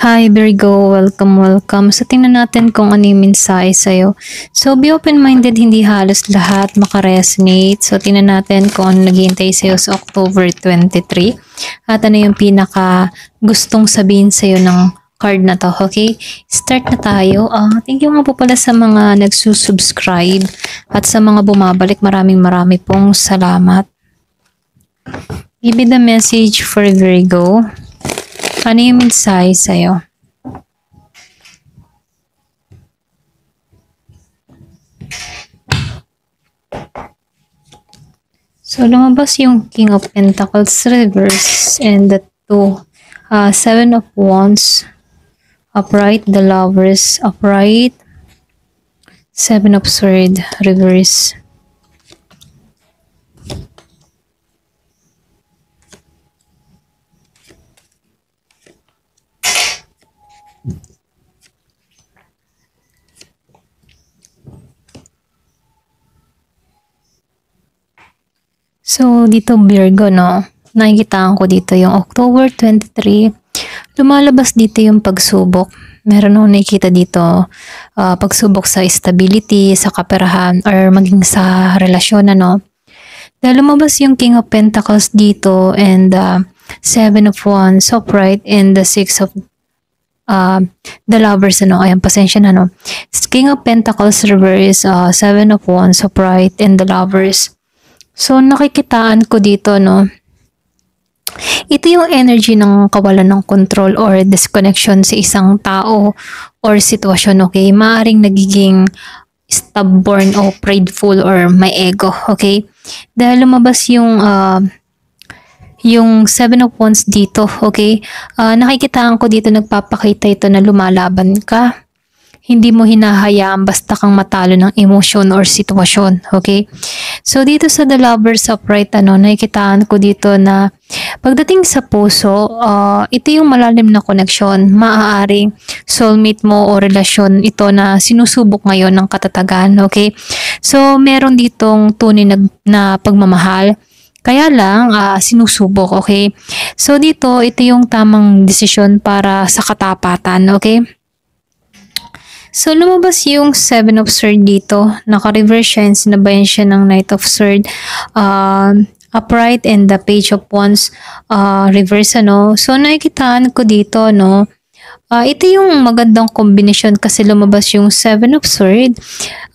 Hi Virgo, welcome. So tingnan natin kung ano yung mensahe sa'yo. So be open-minded, hindi halos lahat makaresonate. So tingnan natin kung ano naghihintay sa'yo sa October 23. At ano yung pinaka gustong sabihin sa'yo ng card na to, okay? Start na tayo. Thank you nga po pala sa mga nagsusubscribe at sa mga bumabalik. Maraming pong salamat. Give me the message for Virgo. Ano yung mensahe sa'yo? So, lumabas yung King of Pentacles reverse and the Seven of Wands upright, the Lovers upright, Seven of Swords reverse. So, dito Virgo, no? Nakikitaan ko dito yung October 23. Lumalabas dito yung pagsubok. Meron akong nakikita dito pagsubok sa stability, sa kaperahan, or maging sa relasyon, ano? Dahil lumabas yung King of Pentacles dito and Seven of Wands upright and the Six of the Lovers, ano? Ayan, pasensya na, no? King of Pentacles reverse, Seven of Wands upright and the Lovers. So, nakikitaan ko dito, no? Ito yung energy ng kawalan ng control or disconnection sa isang tao or sitwasyon, okay? Maaring nagiging stubborn o prideful or may ego, okay? Dahil lumabas yung Seven of Wands dito, okay? Nakikitaan ko dito, nagpapakita ito na lumalaban ka. Hindi mo hinahayaan basta kang matalo ng emosyon or sitwasyon, okay? So, dito sa The Lovers upright, nakikitaan ko dito na pagdating sa puso, ito yung malalim na koneksyon. Maaaring soulmate mo o relasyon ito na sinusubok ngayon ng katatagan, okay? So, meron ditong tunay na pagmamahal. Kaya lang, sinusubok, okay? So, dito, ito yung tamang desisyon para sa katapatan, okay? So, lumabas yung Seven of Swords dito. Naka-reverse siya and sinabayan siya ng Knight of Swords upright and the Page of Wands reverse, ano. So, nakikitaan ko dito, no. Ito yung magandang kombinasyon kasi lumabas yung Seven of Swords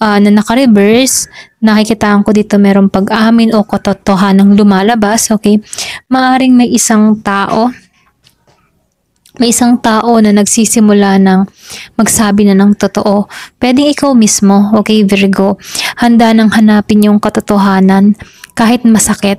na naka-reverse. Nakikitaan ko dito merong pag-amin o katotohanang lumalabas, okay. Maaring may isang tao na nagsisimula ng magsabi na ng totoo. Pwedeng ikaw mismo, okay Virgo, handa nang hanapin yung katotohanan kahit masakit.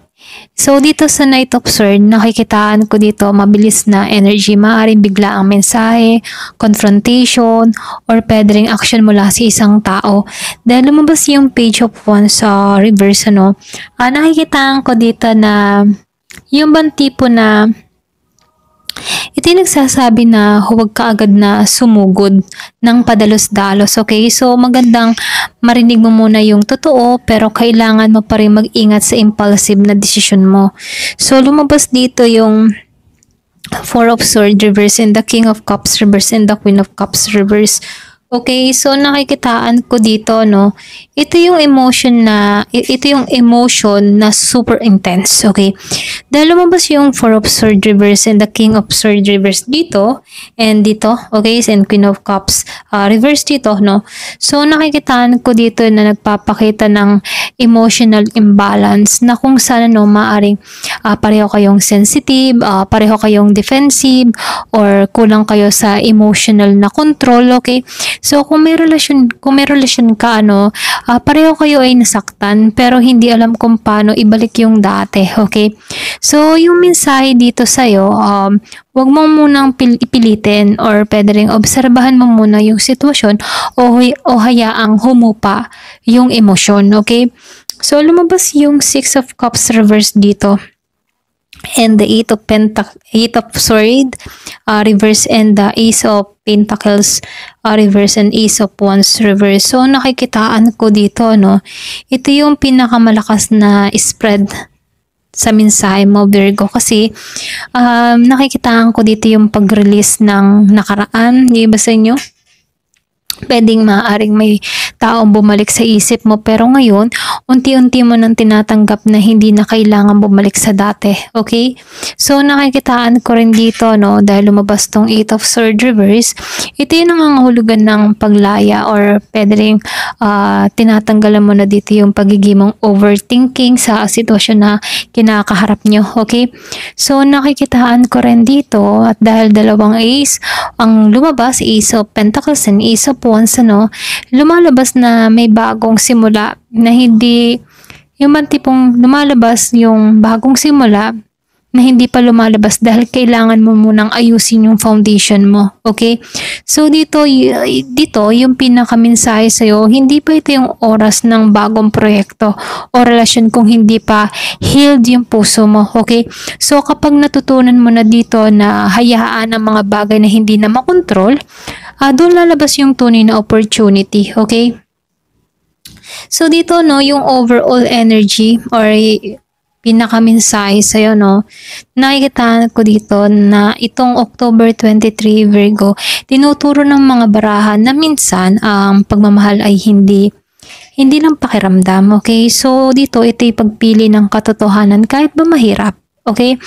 So dito sa Knight of Swords, nakikitaan ko dito mabilis na energy, maaaring bigla ang mensahe, confrontation, or pwede ring action mula sa isang tao. Dahil lumabas yung Page of Wands sa reverse, ano, nakikitaan ko dito na yung bang tipo na ito yung nagsasabi na huwag ka agad na sumugod ng padalos-dalos, okay? So, magandang marinig mo muna yung totoo pero kailangan mo pa rin mag-ingat sa impulsive na desisyon mo. So, lumabas dito yung Four of Swords reverse and the King of Cups reverse and the Queen of Cups reverse. Okay, so nakikitaan ko dito, no, ito yung emotion na super intense, okay? Dahil lumabas yung Four of Swords reverse and the King of Swords reverse dito, and dito, okay, and Queen of Cups reverse dito, no? So nakikitaan ko dito na nagpapakita ng emotional imbalance na kung saan, no, maaring pareho kayong sensitive, pareho kayong defensive, or kulang kayo sa emotional na control, okay? So, kung may relasyon ka, pareho kayo ay nasaktan, pero hindi alam kung paano ibalik yung dati, okay? So, yung mensahe dito sa'yo, wag mo munang ipilitin or pwede rin obserbahan mo muna yung sitwasyon o hayaang humupa yung emosyon, okay? So, lumabas yung Six of Cups reverse dito. And the Eight of Swords reverse and the Ace of Pentacles reverse and Ace of Wands reverse. So nakikitaan ko dito, no, ito yung pinakamalakas na spread sa mensahe mo, Virgo, kasi nakikitaan ko dito yung pag-release ng nakaraan. Yung iba sa inyo, pwedeng maaaring may taong bumalik sa isip mo, pero ngayon unti-unti mo nang tinatanggap na hindi na kailangan bumalik sa dati. Okay, so nakikitaan ko rin dito, no, dahil lumabas tong 8 of Swords reverse, ito yung nangangahulugan ng paglaya, or pwedeng tinatanggalan mo na dito yung pagiging mong overthinking sa sitwasyon na kinakaharap nyo. Okay, so nakikitaan ko rin dito, at dahil dalawang ace ang lumabas, Ace of Pentacles and Ace of Wands, ano, lumalabas na may bagong simula, na hindi yung man tipong lumalabas yung bagong simula na hindi pa lumalabas dahil kailangan mo munang ayusin yung foundation mo. Okay, so dito yung pinakamensahe sa'yo, hindi pa ito yung oras ng bagong proyekto o relasyon kung hindi pa healed yung puso mo. Okay, so kapag natutunan mo na dito na hayaan ang mga bagay na hindi na makontrol, doon lalabas yung tunay na opportunity. Okay, so dito, no, yung overall energy or pinakamensahe sa'yo, no, nakikita ko dito na itong October 23, Virgo, tinuturo ng mga barahan na minsan ang pagmamahal ay hindi lang pakiramdam. Okay, so dito ito'y pagpili ng katotohanan kahit ba mahirap. Okay,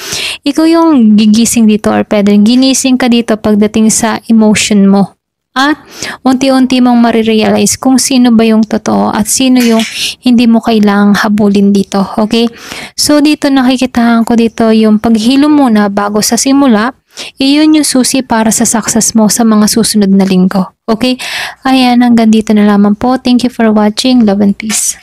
ikaw yung gigising dito, or pwedeng ginising ka dito pagdating sa emotion mo. At unti-unti mong marirealize kung sino ba yung totoo at sino yung hindi mo kailangang habulin dito. Okay, so dito nakikitahan ko dito yung paghilo muna bago sa simula. Iyon yung susi para sa success mo sa mga susunod na linggo. Okay, ayan, hanggang dito na lamang po. Thank you for watching. Love and peace.